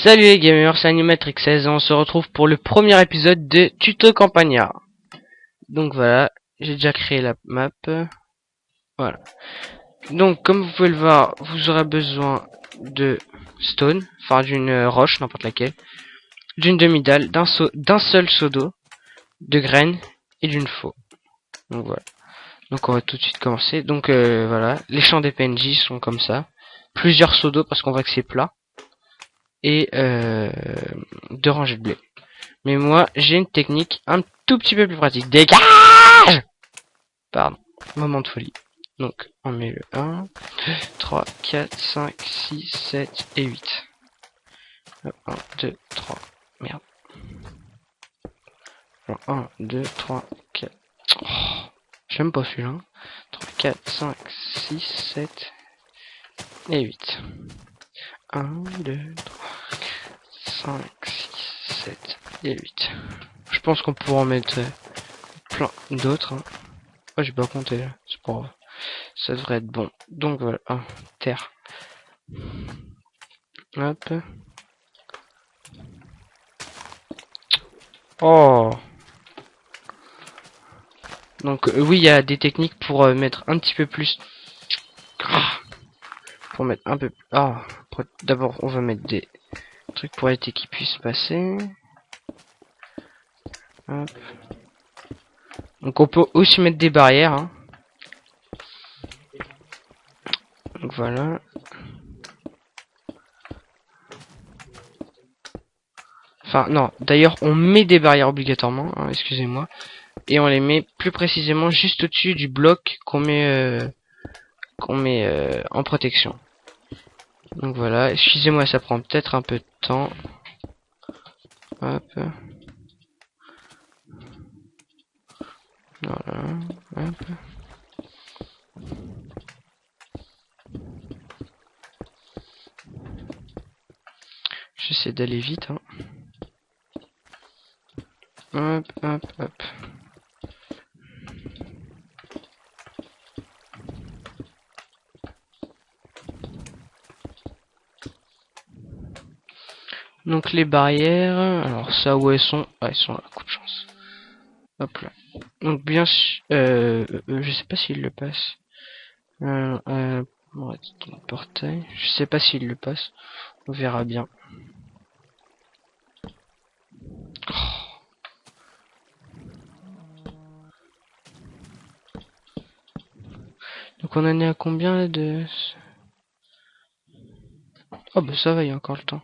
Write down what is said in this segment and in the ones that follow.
Salut les gamers, c'est Animatrix 16 et on se retrouve pour le premier épisode de Tuto Campagna. Donc voilà, j'ai déjà créé la map. Voilà. Donc comme vous pouvez le voir, vous aurez besoin de stone, enfin d'une roche, n'importe laquelle, d'une demi-dalle, d'un seul seau d'eau, de graines et d'une faux. Donc voilà. Donc on va tout de suite commencer. Donc voilà, les champs des PNJ sont comme ça. Plusieurs seaux d'eau parce qu'on voit que c'est plat. Et deux rangées de blé. Mais moi, j'ai une technique un tout petit peu plus pratique. Dégage! Pardon. Moment de folie. Donc, on met le 1, 2, 3, 4, 5, 6, 7 et 8. 1, 2, 3. Merde. 1, 2, 3, 4. Oh, j'aime pas celui-là. 3, 4, 5, 6, 7 et 8. 1, 2, 3, 5, 6, 7 et 8. Je pense qu'on pourra en mettre plein d'autres. Hein. Oh, j'ai pas compté là. C'est pas grave. Ça devrait être bon. Donc voilà. Ah, terre. Hop. Oh. Donc oui, il y a des techniques pour mettre un petit peu plus. Pour mettre un peu. Ah. D'abord, on va mettre des trucs pour éviter qu'ils puissent passer. Hop. Donc on peut aussi mettre des barrières. Hein. Donc voilà. Enfin non, d'ailleurs on met des barrières obligatoirement, hein, excusez-moi. Et on les met plus précisément juste au-dessus du bloc qu'on met en protection. Donc voilà, excusez-moi, ça prend peut-être un peu de temps. Hop. Voilà. Hop. J'essaie d'aller vite. Hein. Hop, hop, hop. Donc les barrières, alors ça où elles sont? Ah, elles sont là, coup de chance. Hop là. Donc bien sûr, je sais pas s'il le passe. On va le portail. Je sais pas s'il le passe. On verra bien. Donc on en est à combien là de... Oh bah ça va, il y a encore le temps.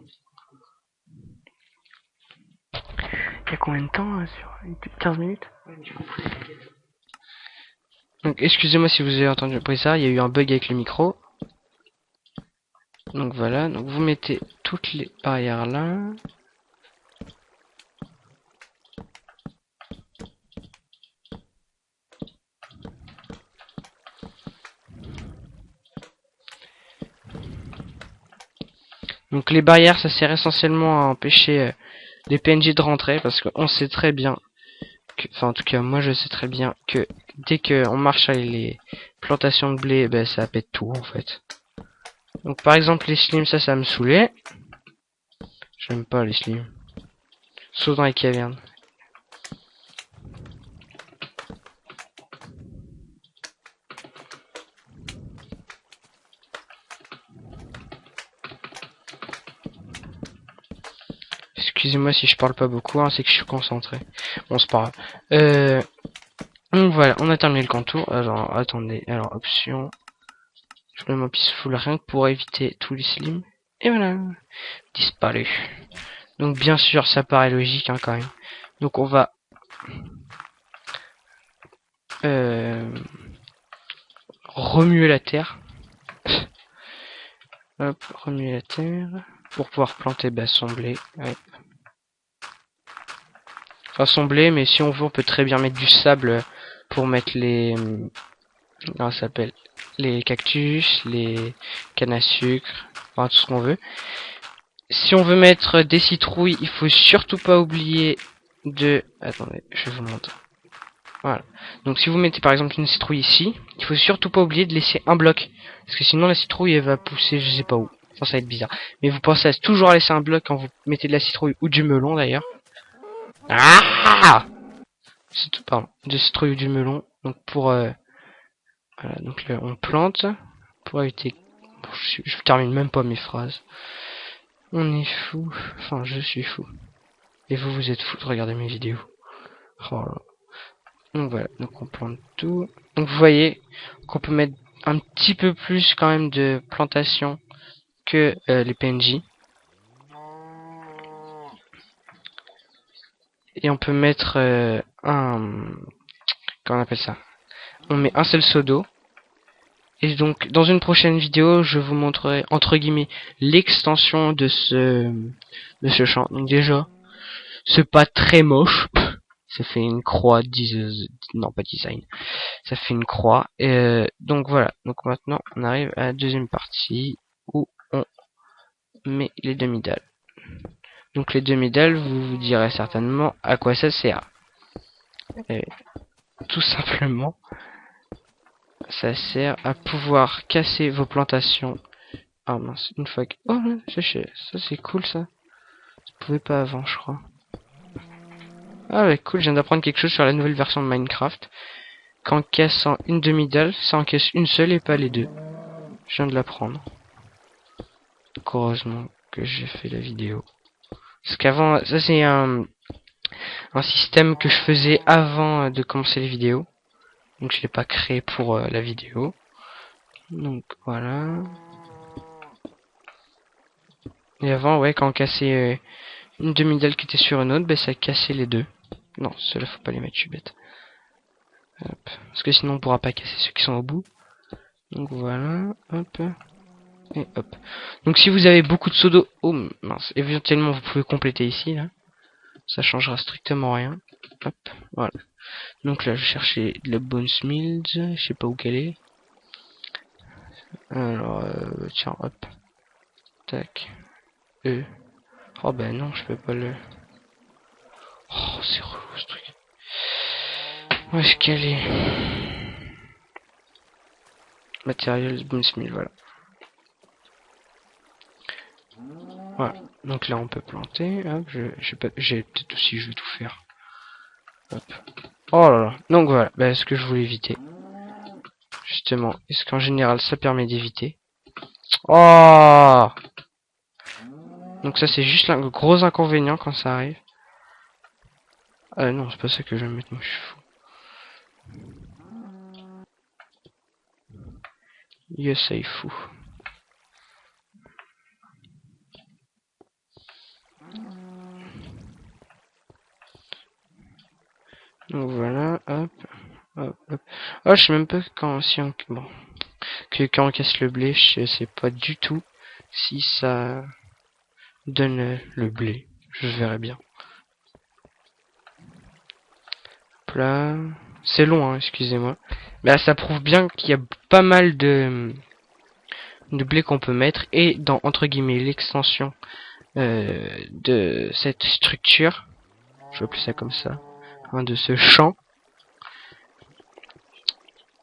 Il y a combien de temps sur 15 minutes? Donc excusez-moi si vous avez entendu après ça, il y a eu un bug avec le micro. Donc voilà, donc vous mettez toutes les barrières là. Donc les barrières, ça sert essentiellement à empêcher les PNJ de rentrer parce qu'on sait très bien que, enfin en tout cas moi je sais très bien que dès qu'on marche avec les plantations de blé, ben ça pète tout en fait. Donc par exemple les slims, ça me saoulait. J'aime pas les slims. Sauf dans les cavernes. Excusez-moi si je parle pas beaucoup, hein, c'est que je suis concentré. Bon, c'est pas grave. Donc voilà, on a terminé le contour. Alors, attendez, alors option. Je mets mon peaceful rien que pour éviter tous les slims. Et voilà, disparu. Donc bien sûr, ça paraît logique hein, quand même. Donc on va remuer la terre. Hop, remuer la terre pour pouvoir planter son blé. Ouais. Enfin son blé, mais si on veut, on peut très bien mettre du sable pour mettre les... Comment ça s'appelle? Les cactus, les cannes à sucre, enfin tout ce qu'on veut. Si on veut mettre des citrouilles, il faut surtout pas oublier de... Attendez, je vais vous montrer. Voilà. Donc si vous mettez par exemple une citrouille ici, il faut surtout pas oublier de laisser un bloc. Parce que sinon la citrouille elle va pousser je sais pas où. Ça va être bizarre. Mais vous pensez à toujours laisser un bloc quand vous mettez de la citrouille ou du melon d'ailleurs. Ah, c'est tout, pardon, de citrouille ou du melon. Donc pour voilà, donc là, on plante pour éviter. Bon, je termine même pas mes phrases. On est fou. Enfin, je suis fou. Et vous, vous êtes fou de regarder mes vidéos. Oh là. Donc voilà, donc on plante tout. Donc vous voyez qu'on peut mettre un petit peu plus quand même de plantation que les PNJ. Et on peut mettre comment on appelle ça? On met un seul seau d'eau. Et donc dans une prochaine vidéo, je vous montrerai entre guillemets l'extension de ce champ. Donc déjà, c'est pas très moche. Ça fait une croix non pas design. Ça fait une croix. Donc voilà. Donc maintenant on arrive à la deuxième partie où on met les demi-dalles. Donc les demi-dalles, vous vous direz certainement à quoi ça sert. Tout simplement, ça sert à pouvoir casser vos plantations. Ah mince, une fois que... Oh, ça c'est cool ça. Je pouvais pas avant, je crois. Ah ouais, cool, je viens d'apprendre quelque chose sur la nouvelle version de Minecraft. Qu'en cassant une demi-dalle, ça en casse une seule et pas les deux. Je viens de l'apprendre. Heureusement que j'ai fait la vidéo. Parce qu'avant, ça c'est un système que je faisais avant de commencer les vidéos. Donc je l'ai pas créé pour la vidéo. Donc voilà. Et avant, ouais, quand on cassait une demi-dalle qui était sur une autre, ben ça cassait les deux. Non, ceux-là faut pas les mettre, je suis bête. Hop. Parce que sinon on pourra pas casser ceux qui sont au bout. Donc voilà, hop. Et hop. Donc si vous avez beaucoup de seaux d'eau, oh mince, éventuellement vous pouvez compléter ici, là. Ça changera strictement rien. Hop, voilà. Donc là je cherchais de la bone smills, je sais pas où qu'elle est. Alors, tiens, hop. Tac. Oh ben non, je peux pas le... Oh, c'est relou ce truc. Où est-ce qu'elle est? Materials, Boonsmill, voilà. Voilà. Donc là on peut planter. Hop, j'ai peut-être aussi, je vais tout faire. Hop. Oh là là. Donc voilà, bah, ce que je voulais éviter. Justement, est-ce qu'en général ça permet d'éviter? Oh. Donc ça c'est juste un gros inconvénient quand ça arrive. Ah non, c'est pas ça que je vais mettre, moi je suis fou. Yes, c'est fou. Donc voilà, hop, hop, hop. Oh, je sais même pas quand, si on, bon, que quand on casse le blé, je sais pas du tout si ça donne le blé. Je verrai bien. Hop là. C'est long, hein, excusez-moi. Mais là, ça prouve bien qu'il y a pas mal de blé qu'on peut mettre et dans entre guillemets l'extension de cette structure, je vais appeler ça comme ça, hein, de ce champ,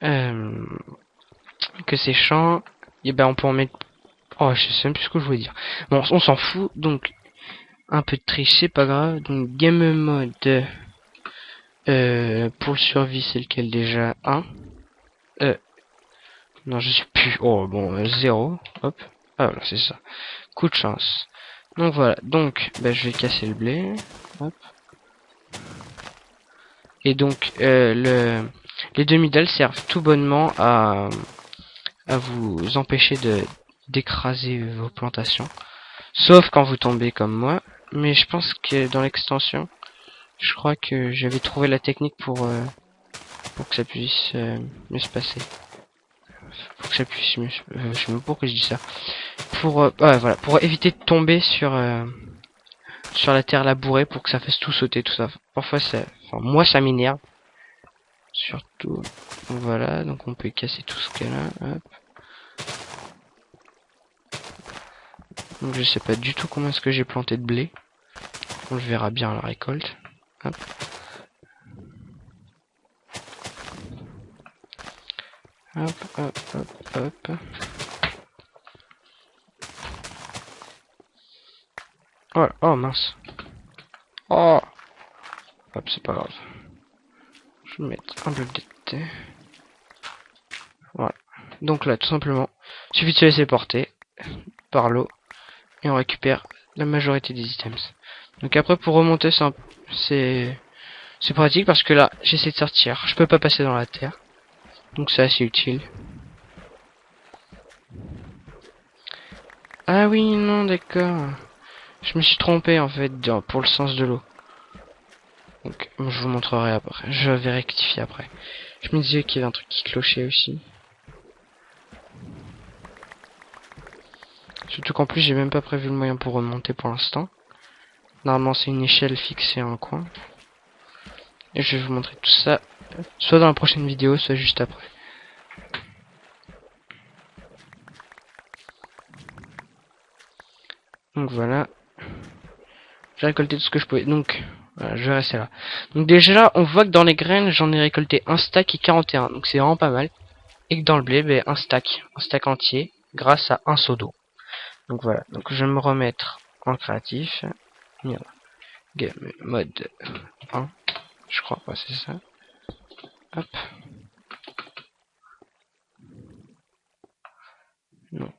que ces champs, et ben on peut en mettre. Oh, je sais même plus ce que je voulais dire. Bon, on s'en fout. Donc un peu de triche, c'est pas grave. Donc game mode pour le survie, c'est lequel déjà? 1. Non, je sais plus. Oh bon, 0. Hop. Ah voilà, c'est ça. Coup de chance. Donc voilà. Donc, bah, je vais casser le blé. Hop. Et donc les demi-dalles servent tout bonnement à vous empêcher de d'écraser vos plantations. Sauf quand vous tombez comme moi. Mais je pense que dans l'extension, je crois que j'avais trouvé la technique pour que ça puisse mieux se passer. Pour que ça puisse mieux... je sais même pas pourquoi je dis ça. Pour ouais, voilà, pour éviter de tomber sur la terre labourée pour que ça fasse tout sauter, tout ça. Parfois ça... Enfin, moi ça m'énerve. Surtout... Donc, voilà, donc on peut casser tout ce qu'elle a. Hop. Donc je sais pas du tout combien est-ce que j'ai planté de blé. On le verra bien à la récolte. Hop. Hop, hop, hop, hop. Voilà. Oh mince. Oh. Hop, c'est pas grave. Je vais mettre un bloc de thé. Voilà. Donc là, tout simplement, il suffit de se laisser porter par l'eau et on récupère la majorité des items. Donc après, pour remonter, c'est pratique parce que là, j'essaie de sortir. Je peux pas passer dans la terre. Donc c'est assez utile. Ah oui, non, d'accord. Je me suis trompé en fait pour le sens de l'eau. Donc je vous montrerai après. Je vais rectifier après. Je me disais qu'il y avait un truc qui clochait aussi. Surtout qu'en plus j'ai même pas prévu le moyen pour remonter pour l'instant. Normalement c'est une échelle fixée à un coin. Et je vais vous montrer tout ça soit dans la prochaine vidéo, soit juste après. Donc voilà. J'ai récolté tout ce que je pouvais. Donc voilà, je vais rester là. Donc déjà on voit que dans les graines j'en ai récolté un stack et 41. Donc c'est vraiment pas mal. Et que dans le blé, ben, un stack entier grâce à un seau d'eau. Donc voilà, donc je vais me remettre en créatif. Voilà. Game mode 1, je crois, ouais, c'est ça. Hop. Donc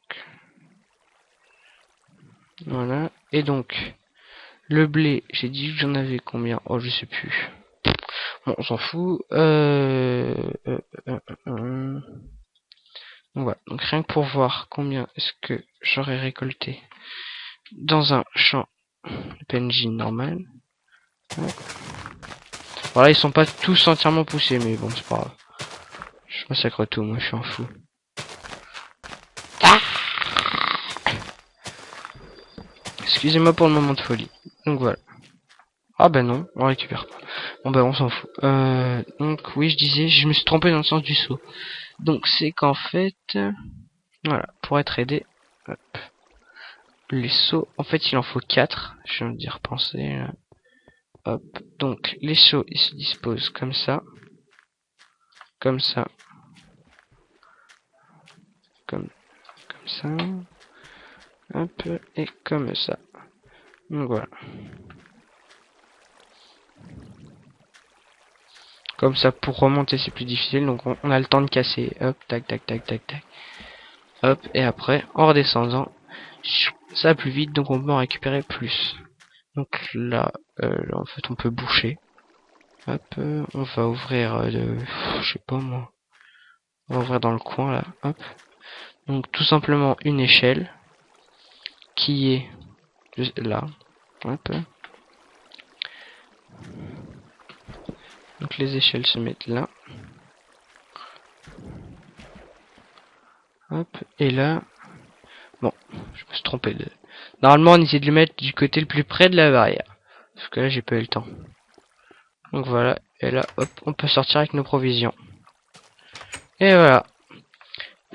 voilà. Et donc le blé, j'ai dit que j'en avais combien? Oh, je sais plus. Bon, on s'en fout. Donc voilà. Donc rien que pour voir combien est-ce que j'aurais récolté dans un champ de PNJ normal. Ouais. Voilà, ils sont pas tous entièrement poussés, mais bon, c'est pas grave. Je massacre tout, moi je suis un fou. Ah, excusez-moi pour le moment de folie. Donc voilà. Ah ben non, on récupère pas. Bon ben on s'en fout. Donc oui, je disais, je me suis trompé dans le sens du saut. Donc c'est qu'en fait, voilà, pour être aidé, hop, les sauts, en fait il en faut 4. Je viens d'y repenser. Là. Hop, donc les sauts ils se disposent comme ça, comme ça, comme ça, hop, et comme ça. Donc voilà. Comme ça, pour remonter, c'est plus difficile. Donc, on a le temps de casser. Hop, tac, tac, tac, tac, tac. Hop, et après, en redescendant, ça va plus vite, donc on peut en récupérer plus. Donc là, en fait, on peut boucher. Hop, on va ouvrir, je sais pas moi. On va ouvrir dans le coin, là. Hop. Donc, tout simplement, une échelle. Qui est là. Hop. Donc, les échelles se mettent là. Hop, et là... Bon, je me suis trompé de... Normalement, on essaie de le mettre du côté le plus près de la barrière. Parce que là, j'ai pas eu le temps. Donc voilà, et là, hop, on peut sortir avec nos provisions. Et voilà.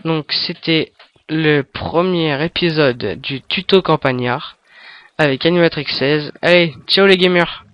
Donc, c'était le premier épisode du tuto campagnard avec Animatrix 16. Allez, ciao les gamers!